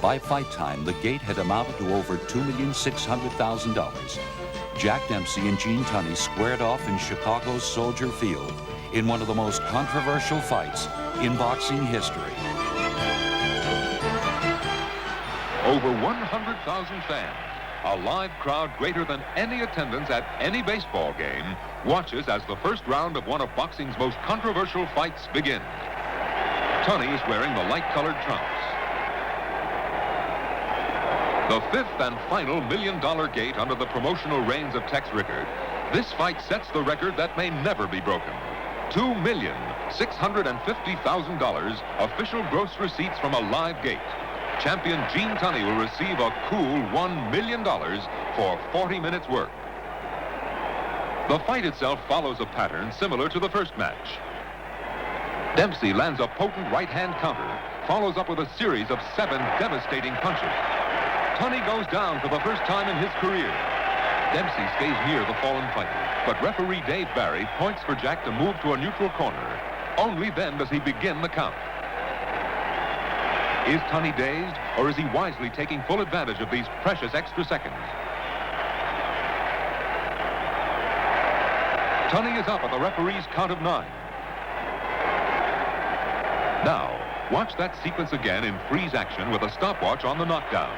By fight time, the gate had amounted to over $2,600,000. Jack Dempsey and Gene Tunney squared off in Chicago's Soldier Field in one of the most controversial fights in boxing history. Over 100,000 fans, a live crowd greater than any attendance at any baseball game, watches as the first round of one of boxing's most controversial fights begins. Tunney is wearing the light-colored trunks. The fifth and final $1 million gate under the promotional reigns of Tex Rickard. This fight sets the record that may never be broken. $2,650,000 official gross receipts from a live gate. Champion Gene Tunney will receive a cool $1 million for 40 minutes work. The fight itself follows a pattern similar to the first match. Dempsey lands a potent right-hand counter, follows up with a series of 7 devastating punches. Tunney goes down for the first time in his career. Dempsey stays near the fallen fighter, but referee Dave Barry points for Jack to move to a neutral corner. Only then does he begin the count. Is Tunney dazed, or is he wisely taking full advantage of these precious extra seconds? Tunney is up at the referee's count of 9. Now, watch that sequence again in freeze action with a stopwatch on the knockdown.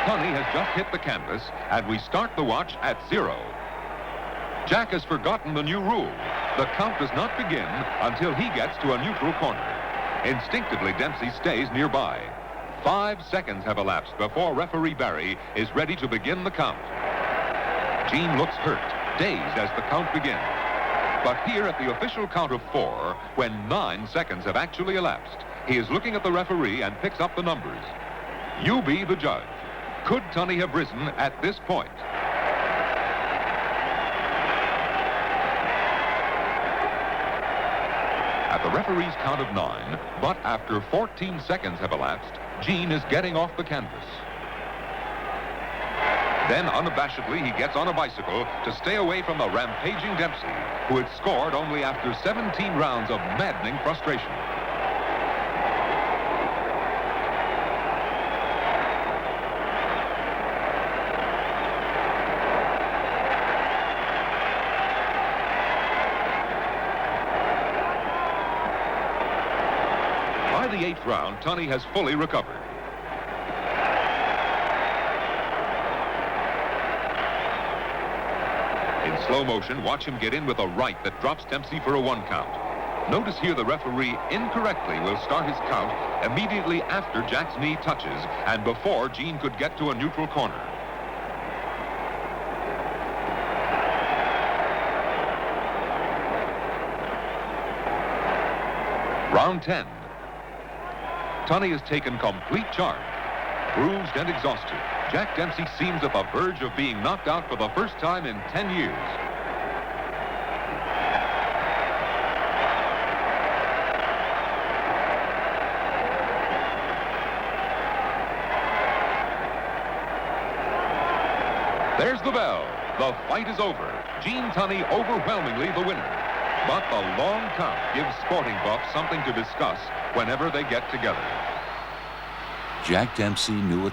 Tunney has just hit the canvas, and we start the watch at 0. Jack has forgotten the new rule. The count does not begin until he gets to a neutral corner. Instinctively, Dempsey stays nearby. 5 seconds have elapsed before referee Barry is ready to begin the count. Gene looks hurt, dazed as the count begins. But here at the official count of 4, when 9 seconds have actually elapsed, he is looking at the referee and picks up the numbers. You be the judge. Could Tunney have risen at this point? At the referee's count of 9, but after 14 seconds have elapsed, Gene is getting off the canvas. Then, unabashedly, he gets on a bicycle to stay away from the rampaging Dempsey, who had scored only after 17 rounds of maddening frustration. By the 8th round, Tunney has fully recovered. In slow motion, watch him get in with a right that drops Dempsey for a 1 count. Notice here the referee incorrectly will start his count immediately after Jack's knee touches and before Gene could get to a neutral corner. Round 10. Tunney has taken complete charge. Bruised and exhausted, Jack Dempsey seems at the verge of being knocked out for the first time in 10 years. There's the bell. The fight is over. Gene Tunney overwhelmingly the winner. But the long count gives sporting buffs something to discuss whenever they get together. Jack Dempsey knew it